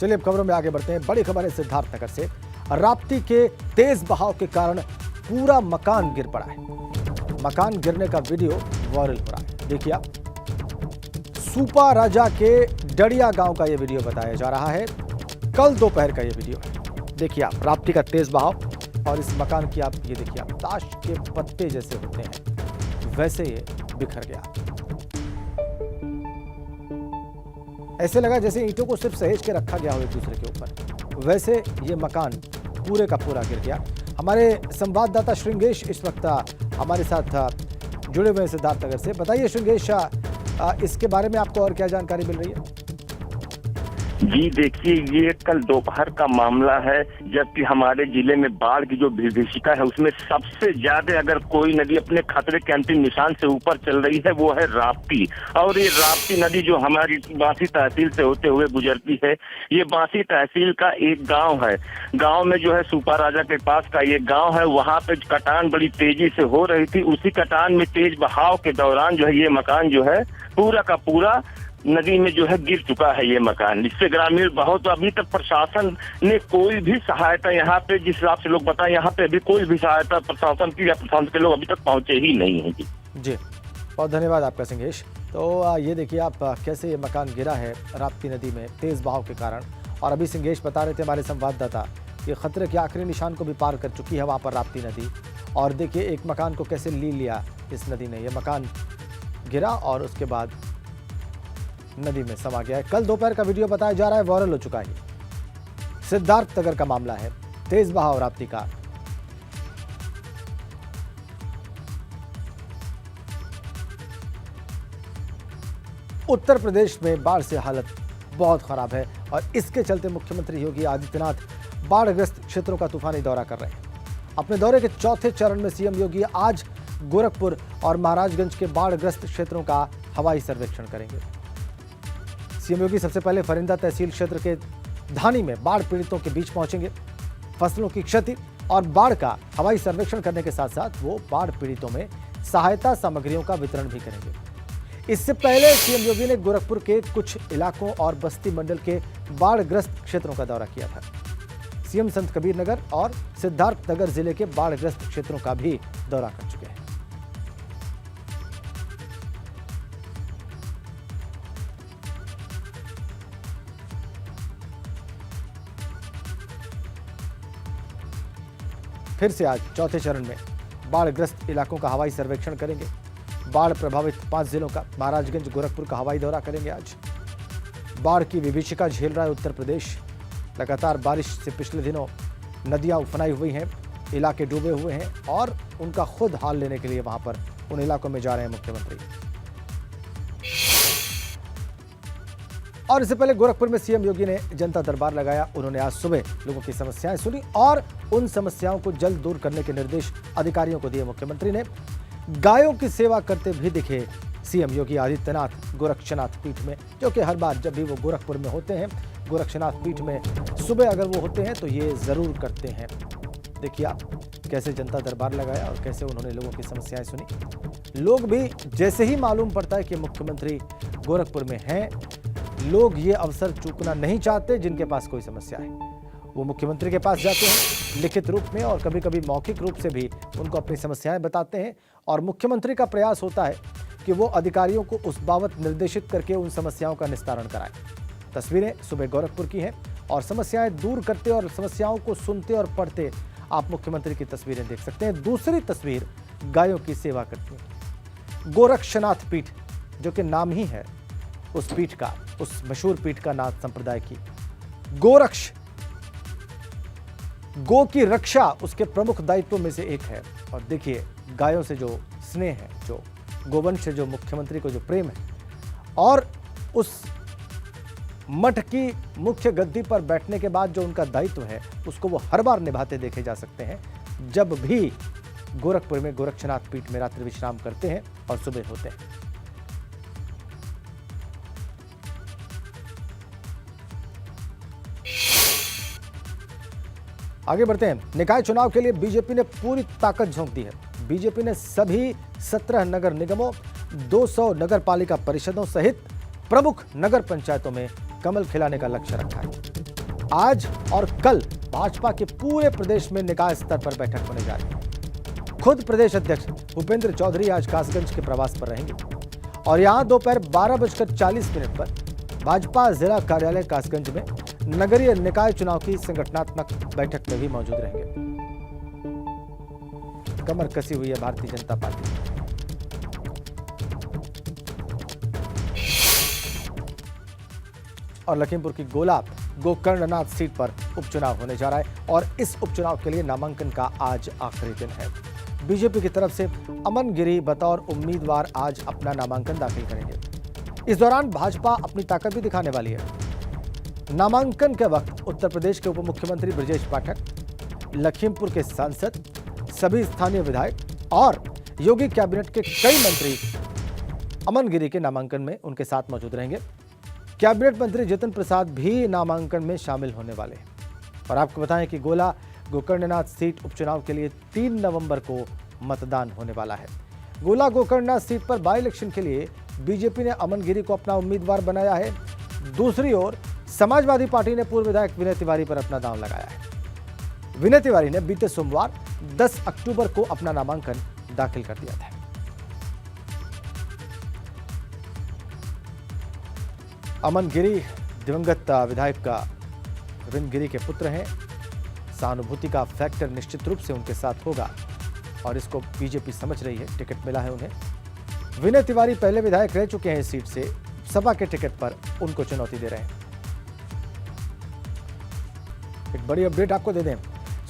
चलिए अब खबरों में आगे बढ़ते हैं। बड़ी खबर है सिद्धार्थनगर से। राप्ती के तेज बहाव के कारण पूरा मकान गिर पड़ा है। मकान गिरने का वीडियो वायरल हो रहा है। देखिए आप, सुपा राजा के डड़िया गांव का यह वीडियो बताया जा रहा है। कल दोपहर का यह वीडियो है। देखिए आप, राप्ती का तेज बहाव और इस मकान की आप ये देखिए आप, ताश के पत्ते जैसे होते हैं वैसे ये बिखर गया। ऐसे लगा जैसे ईंटों को सिर्फ सहेज के रखा गया हो एक दूसरे के ऊपर, वैसे ये मकान पूरे का पूरा गिर गया। हमारे संवाददाता श्रृंगेश इस वक्त हमारे साथ जुड़े हुए हैं सिद्धार्थनगर से। बताइए श्रृंगेश, इसके बारे में आपको और क्या जानकारी मिल रही है? जी देखिए, ये कल दोपहर का मामला है, जबकि हमारे जिले में बाढ़ की जो विभीषिका है उसमें सबसे ज्यादा अगर कोई नदी अपने खतरे के अंतिम निशान से ऊपर चल रही है वो है राप्ती। और ये राप्ती नदी जो हमारी बांसी तहसील से होते हुए गुजरती है, ये बांसी तहसील का एक गांव है। गांव में जो है सुपा राजा के पास का ये गांव है, वहां पे कटान बड़ी तेजी से हो रही थी। उसी कटान में तेज बहाव के दौरान जो है ये मकान जो है पूरा का पूरा नदी में जो है गिर चुका है ये मकान। इससे ग्रामीण बहुत, अभी तक प्रशासन ने कोई भी सहायता यहाँ पे, जिस हिसाब से लोग बताएं, यहाँ पे अभी कोई भी सहायता प्रशासन की या प्रशासन के लोग अभी तक पहुंचे ही नहीं है। जी बहुत धन्यवाद आपका संगेश। तो ये देखिए आप कैसे ये मकान गिरा है राप्ती नदी में तेज बहाव के कारण। और अभी संगेश बता रहे थे हमारे संवाददाता, ये खतरे के आखिरी निशान को भी पार कर चुकी है वहाँ पर राप्ती नदी। और देखिए एक मकान को कैसे ली लिया इस नदी ने। यह मकान गिरा और उसके बाद नदी में समा गया है। कल दोपहर का वीडियो बताया जा रहा है, वायरल हो चुका है। सिद्धार्थनगर का मामला है, तेज बहाव राप्ती का। उत्तर प्रदेश में बाढ़ से हालत बहुत खराब है और इसके चलते मुख्यमंत्री योगी आदित्यनाथ बाढ़ग्रस्त क्षेत्रों का तूफानी दौरा कर रहे हैं। अपने दौरे के चौथे चरण में सीएम योगी आज गोरखपुर और महाराजगंज के बाढ़ग्रस्त क्षेत्रों का हवाई सर्वेक्षण करेंगे। सीएम योगी सबसे पहले फरिंदा तहसील क्षेत्र के धानी में बाढ़ पीड़ितों के बीच पहुंचेंगे। फसलों की क्षति और बाढ़ का हवाई सर्वेक्षण करने के साथ साथ वो बाढ़ पीड़ितों में सहायता सामग्रियों का वितरण भी करेंगे। इससे पहले सीएम योगी ने गोरखपुर के कुछ इलाकों और बस्ती मंडल के बाढ़ग्रस्त क्षेत्रों का दौरा किया था। सीएम संत कबीर नगर और सिद्धार्थनगर जिले के बाढ़ग्रस्त क्षेत्रों का भी दौरा कर चुके हैं। फिर से आज चौथे चरण में बाढ़ग्रस्त इलाकों का हवाई सर्वेक्षण करेंगे। बाढ़ प्रभावित 5 जिलों का महाराजगंज गोरखपुर का हवाई दौरा करेंगे आज। बाढ़ की विभीषिका झेल रहा है उत्तर प्रदेश। लगातार बारिश से पिछले दिनों नदियां उफनाई हुई हैं, इलाके डूबे हुए हैं और उनका खुद हाल लेने के लिए वहां पर उन इलाकों में जा रहे हैं मुख्यमंत्री। और इससे पहले गोरखपुर में सीएम योगी ने जनता दरबार लगाया। उन्होंने आज सुबह लोगों की समस्याएं सुनी और उन समस्याओं को जल्द दूर करने के निर्देश अधिकारियों को दिए। मुख्यमंत्री ने गायों की सेवा करते भी दिखे सीएम योगी आदित्यनाथ गोरक्षनाथ पीठ में, जो कि हर बार जब भी वो गोरखपुर में होते हैं, गोरक्षनाथ पीठ में सुबह अगर वो होते हैं तो ये जरूर करते हैं। देखिए आप कैसे जनता दरबार लगाया और कैसे उन्होंने लोगों की समस्याएं सुनी। लोग भी जैसे ही मालूम पड़ता है कि मुख्यमंत्री गोरखपुर में हैं, लोग ये अवसर चूकना नहीं चाहते। जिनके पास कोई समस्या है वो मुख्यमंत्री के पास जाते हैं लिखित रूप में और कभी कभी मौखिक रूप से भी उनको अपनी समस्याएं बताते हैं। और मुख्यमंत्री का प्रयास होता है कि वो अधिकारियों को उस बाबत निर्देशित करके उन समस्याओं का निस्तारण कराएं। तस्वीरें सुबह गोरखपुर की हैं और समस्याएं दूर करते और समस्याओं को सुनते और पढ़ते आप मुख्यमंत्री की तस्वीरें देख सकते हैं। दूसरी तस्वीर गायों की सेवा करती है। गोरक्षनाथ पीठ, जो कि नाम ही है उस पीठ का, उस मशहूर पीठ का, नाथ संप्रदाय की। गोरक्ष, गो की रक्षा उसके प्रमुख दायित्वों में से एक है। और देखिए गायों से जो स्नेह है, जो गोवंश से जो मुख्यमंत्री को जो प्रेम है, और उस मठ की मुख्य गद्दी पर बैठने के बाद जो उनका दायित्व है, उसको वो हर बार निभाते देखे जा सकते हैं जब भी गोरखपुर में गोरक्षनाथ पीठ में रात्रि विश्राम करते हैं और सुबह होते हैं। आगे बढ़ते हैं। निकाय चुनाव के लिए बीजेपी ने पूरी ताकत झोंक दी है। बीजेपी ने सभी 17 नगर निगमों, 200 नगर पालिका परिषदों सहित प्रमुख नगर पंचायतों में कमल खिलाने का लक्ष्य रखा है। आज और कल भाजपा के पूरे प्रदेश में निकाय स्तर पर बैठक होने जा रही है। खुद प्रदेश अध्यक्ष भूपेंद्र चौधरी आज कासगंज के प्रवास पर रहेंगे और यहां दोपहर 12:40 पर भाजपा जिला कार्यालय कासगंज में नगरीय निकाय चुनाव की संगठनात्मक बैठक में भी मौजूद रहेंगे। कमर कसी हुई है भारतीय जनता पार्टी। और लखीमपुर की गोकर्णनाथ सीट पर उपचुनाव होने जा रहा है और इस उपचुनाव के लिए नामांकन का आज आखिरी दिन है। बीजेपी की तरफ से अमन गिरी बतौर उम्मीदवार आज अपना नामांकन दाखिल करेंगे। इस दौरान भाजपा अपनी ताकत भी दिखाने वाली है। नामांकन के वक्त उत्तर प्रदेश के उप मुख्यमंत्री ब्रजेश पाठक, लखीमपुर के सांसद, सभी स्थानीय विधायक और योगी कैबिनेट के कई मंत्री अमन गिरी के नामांकन में उनके साथ मौजूद रहेंगे। कैबिनेट मंत्री जितिन प्रसाद भी नामांकन में शामिल होने वाले हैं। और आपको बताएं कि गोकर्णनाथ सीट उपचुनाव के लिए 3 नवंबर को मतदान होने वाला है। गोकर्णनाथ सीट पर बाई इलेक्शन के लिए बीजेपी ने अमन गिरी को अपना उम्मीदवार बनाया है। दूसरी ओर समाजवादी पार्टी ने पूर्व विधायक विनय तिवारी पर अपना दांव लगाया है। विनय तिवारी ने बीते सोमवार 10 अक्टूबर को अपना नामांकन दाखिल कर दिया था। अमन गिरी दिवंगत विधायक विनय गिरी के पुत्र हैं। सहानुभूति का फैक्टर निश्चित रूप से उनके साथ होगा और इसको बीजेपी समझ रही है। टिकट मिला है उन्हें। विनय तिवारी पहले विधायक रह चुके हैं इस सीट से। सपा के टिकट पर उनको चुनौती दे रहे हैं। एक बड़ी अपडेट आपको दे दें,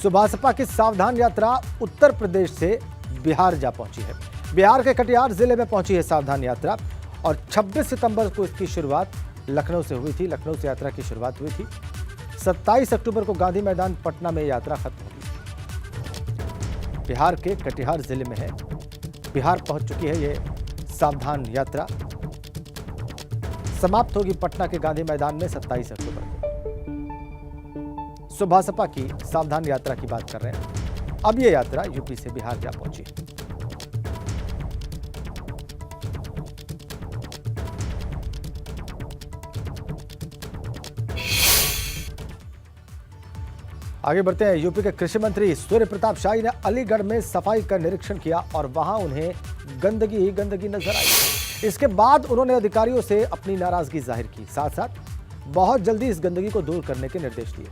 सुभासपा की सावधान यात्रा उत्तर प्रदेश से बिहार जा पहुंची है। बिहार के कटिहार जिले में पहुंची है सावधान यात्रा और 26 सितंबर को इसकी शुरुआत लखनऊ से हुई थी। लखनऊ से यात्रा की शुरुआत हुई थी। 27 अक्टूबर को गांधी मैदान पटना में यात्रा खत्म होगी। बिहार के कटिहार जिले में है। बिहार पहुंच चुकी है ये सावधान यात्रा। समाप्त होगी पटना के गांधी मैदान में 27 अक्टूबर को। सुभासपा की सावधान यात्रा की बात कर रहे हैं। अब ये यात्रा यूपी से बिहार जा पहुंची। आगे बढ़ते हैं। यूपी के कृषि मंत्री सूर्य प्रताप शाही ने अलीगढ़ में सफाई का निरीक्षण किया और वहां उन्हें गंदगी ही गंदगी नजर आई। इसके बाद उन्होंने अधिकारियों से अपनी नाराजगी जाहिर की। साथ साथ बहुत जल्दी इस गंदगी को दूर करने के निर्देश दिए।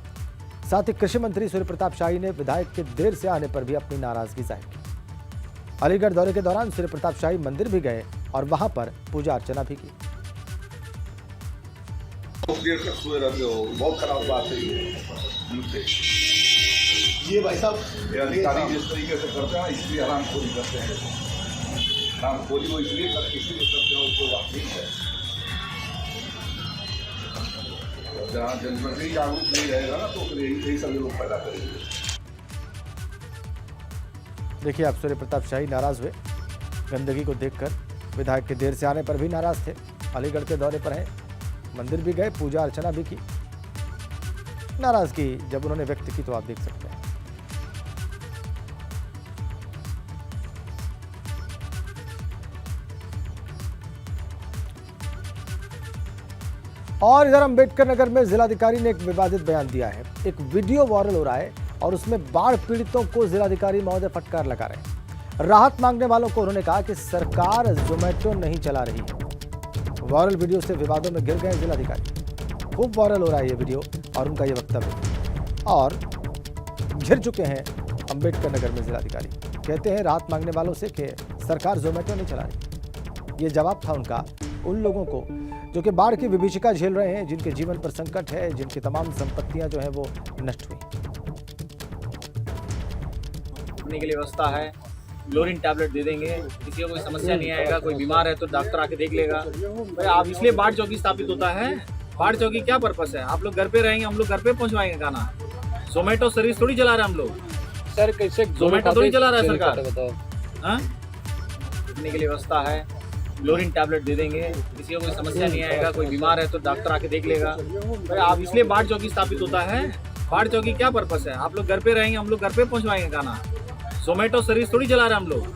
साथ ही कृषि मंत्री सूर्य प्रताप शाही ने विधायक के देर से आने पर भी अपनी नाराजगी जाहिर की। अलीगढ़ दौरे के दौरान सूर्य प्रताप शाही मंदिर भी गए और वहां पर पूजा अर्चना भी की। देर तक सोए रहते हो, बहुत खराब बात है ये भाई साहब। ये अधिकारी जिस तरीके से करते हैं इसलिए हरामखोरी करते हैं। हरामखोरी वो इसलिए करते हो उसको बात ठीक है। जहाँ जनप्रतिनिधि जागरूक नहीं रहेगा ना तो फिर यही सब लोग पैदा करेंगे। देखिए आप सूर्य प्रताप शाही नाराज हुए गंदगी को देखकर। विधायक के देर से आने पर भी नाराज थे। अलीगढ़ के दौरे पर हैं, मंदिर भी गए, पूजा अर्चना भी की। नाराजगी जब उन्होंने व्यक्त की तो आप देख सकते हैं। और इधर अंबेडकर नगर में जिलाधिकारी ने एक विवादित बयान दिया है। एक वीडियो वायरल हो रहा है और उसमें बाढ़ पीड़ितों को जिलाधिकारी महोदय फटकार लगा रहे हैं। राहत मांगने वालों को उन्होंने कहा कि सरकार जोमेटो नहीं चला रही है। वायरल वीडियो से विवादों में गिर गए जिलाधिकारी। खूब वायरल हो रहा है ये वीडियो और उनका ये वक्तव्य। और घिर चुके हैं अंबेडकर नगर में जिलाधिकारी। कहते हैं राहत मांगने वालों से कि सरकार जोमेटो नहीं चला रही। ये जवाब था उनका उन लोगों को जो कि बाढ़ की विभीषिका झेल रहे हैं, जिनके जीवन पर संकट है, जिनकी तमाम संपत्तियां जो है वो नष्ट हुई। के लिए व्यवस्था है, क्लोरीन टैबलेट दे देंगे, किसी को कोई समस्या नहीं आएगा। कोई बीमार है तो डॉक्टर आके देख लेगा। भाई आप इसलिए बाढ़ चौकी स्थापित होता है। बाढ़ चौकी क्या पर्पस है? आप लोग घर पे रहेंगे, हम लोग घर पे पहुंचवाएंगे खाना। जोमेटो सर्विस थोड़ी चला रहे हैं हम लोग। सर कैसे जोमेटो थोड़ी चला रहा है सरकार। हाँ, के लिए व्यवस्था है, क्लोरीन टैबलेट दे देंगे, किसी को कोई समस्या नहीं आएगा। कोई बीमार है तो डॉक्टर आके देख लेगा। भाई आप इसलिए बाढ़ चौकी स्थापित होता है। बाढ़ चौकी क्या पर्पस है? आप लोग घर पे रहेंगे, हम लोग घर पे पहुंचवाएंगे खाना। जोमेटो सर्विस थोड़ी चला रहे हैं हम लोग।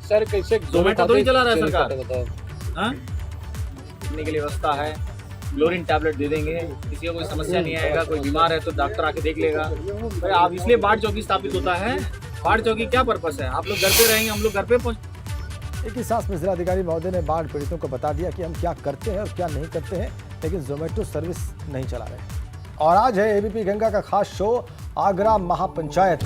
सर कैसे जोमेटो थोड़ी चला रहा है सरकार। हाँ, के लिए व्यवस्था है, क्लोरीन टैबलेट दे देंगे, किसी को कोई समस्या नहीं आएगा, कोई बीमार है तो डॉक्टर आके देख लेगा। भाई आप इसलिए बाढ़ चौकी स्थापित होता है। बाढ़ चौकी क्या पर्पस है? आप लोग घर पे रहेंगे, हम लोग घर पे पहुंच। एक ही सांस में जिलाधिकारी महोदय ने बाढ़ पीड़ितों को बता दिया कि हम क्या करते हैं और क्या नहीं करते हैं, लेकिन जोमेटो सर्विस नहीं चला रहे। और आज है एबीपी गंगा का खास शो आगरा महापंचायत।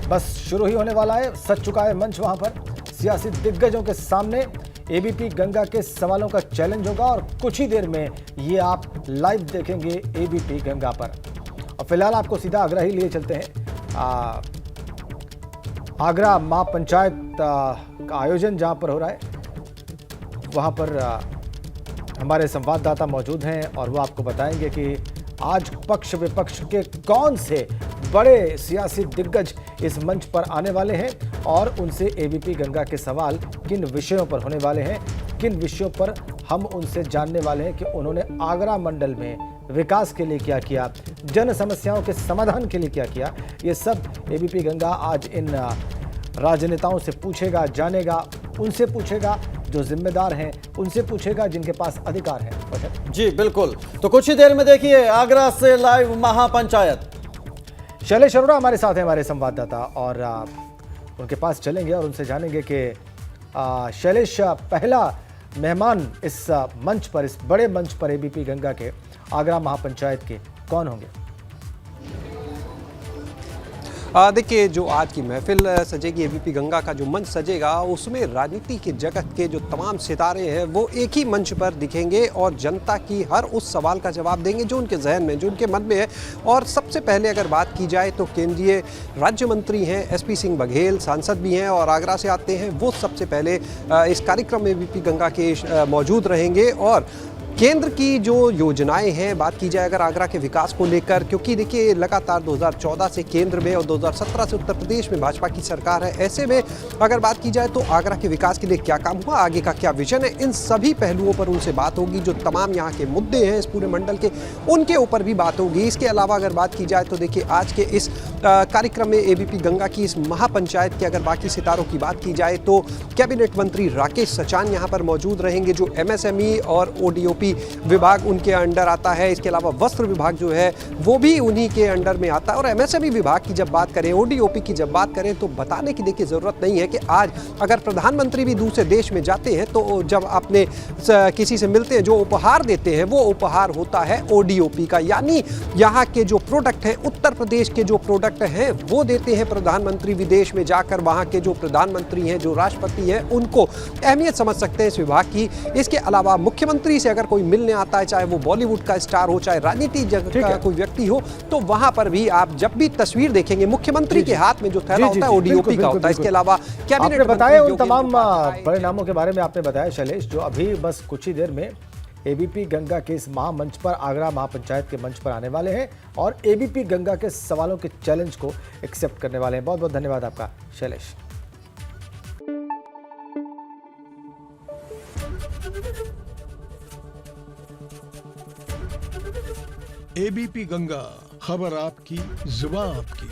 बस शुरू ही होने वाला है, सज चुका है मंच। वहां पर सियासी दिग्गजों के सामने एबीपी गंगा के सवालों का चैलेंज होगा और कुछ ही देर में ये आप लाइव देखेंगे एबीपी गंगा पर। और फिलहाल आपको सीधा आगरा ही लिए चलते हैं। आगरा महापंचायत का आयोजन जहां पर हो रहा है, वहां पर हमारे संवाददाता मौजूद हैं और वो आपको बताएंगे कि आज पक्ष विपक्ष के कौन से बड़े सियासी दिग्गज इस मंच पर आने वाले हैं और उनसे एबीपी गंगा के सवाल किन विषयों पर होने वाले हैं, किन विषयों पर हम उनसे जानने वाले हैं कि उन्होंने आगरा मंडल में विकास के लिए क्या किया, जन समस्याओं के समाधान के लिए क्या किया। ये सब एबीपी गंगा आज इन राजनेताओं से पूछेगा, जानेगा, उनसे पूछेगा जो जिम्मेदार हैं, उनसे पूछेगा जिनके पास अधिकार है। जी बिल्कुल, तो कुछ ही देर में देखिए आगरा से लाइव महापंचायत। शैलेश अरोड़ा हमारे साथ हैं, हमारे संवाददाता, और उनके पास चलेंगे और उनसे जानेंगे कि शैलेश, पहला मेहमान इस मंच पर, इस बड़े मंच पर एबीपी गंगा के आगरा महापंचायत के कौन होंगे? देखिए, जो आज की महफिल सजेगी, एबीपी गंगा का जो मंच सजेगा, उसमें राजनीति के जगत के जो तमाम सितारे हैं वो एक ही मंच पर दिखेंगे और जनता की हर उस सवाल का जवाब देंगे जो उनके जहन में, जो उनके मन में है। और सबसे पहले अगर बात की जाए तो केंद्रीय राज्य मंत्री हैं एसपी सिंह बघेल, सांसद भी हैं और आगरा से आते हैं, वो सबसे पहले इस कार्यक्रम में एबीपी गंगा के मौजूद रहेंगे। और केंद्र की जो योजनाएं हैं, बात की जाए अगर आगरा के विकास को लेकर, क्योंकि देखिए लगातार 2014 से केंद्र में और 2017 से उत्तर प्रदेश में भाजपा की सरकार है, ऐसे में अगर बात की जाए तो आगरा के विकास के लिए क्या काम हुआ, आगे का क्या विजन है, इन सभी पहलुओं पर उनसे बात होगी। जो तमाम यहाँ के मुद्दे हैं इस पूरे मंडल के, उनके ऊपर भी बात होगी। इसके अलावा अगर बात की जाए तो देखिए आज के इस कार्यक्रम में एबीपी गंगा की इस महापंचायत के अगर बाकी सितारों की बात की जाए तो कैबिनेट मंत्री राकेश सचान यहाँ पर मौजूद रहेंगे, जो एमएसएमई और ओडीओपी विभाग उनके अंडर आता है। इसके अलावा वस्त्र विभाग जो है वो भी उन्हीं के अंडर में आता है। और एमएसएमई विभाग की जब बात करें, ओडीओपी की जब बात करें, तो बताने की देखिए जरूरत नहीं है कि आज अगर प्रधानमंत्री भी दूसरे देश में जाते हैं तो जब अपने किसी से मिलते हैं, जो उपहार देते हैं, वो उपहार होता है ओडीओपी का, यानी यहाँ के जो प्रोडक्ट हैं, उत्तर प्रदेश के जो प्रोडक्ट हैं वो देते हैं प्रधानमंत्री। विदेश में जाकर वहाँ के जो प्रधानमंत्री हैं, जो राष्ट्रपति हैं, उनको अहमियत समझ सकते हैं इस विभाग की। इसके अलावा मुख्यमंत्री से अगर कोई मिलने आता है, चाहे वो बॉलीवुड का स्टार हो, चाहे राजनीति जगत का कोई व्यक्ति हो, तो वहां पर भी आप जब भी तस्वीर देखेंगे, मुख्यमंत्री के हाथ में जो थैला होता है ओडीओपी का होता है। इसके अलावा कैबिनेट आपने बताया उन तमाम परिणामों के बारे में आपने बताया शैलेश, जो अभी बस कुछ ही देर में एबीपी गंगा के इस महामंच पर, आगरा महापंचायत के मंच पर आने वाले हैं और एबीपी गंगा के सवालों के चैलेंज को एक्सेप्ट करने वाले हैं। बहुत बहुत धन्यवाद आपका शैलेश। एबीपी गंगा, खबर आपकी, जुबान आपकी।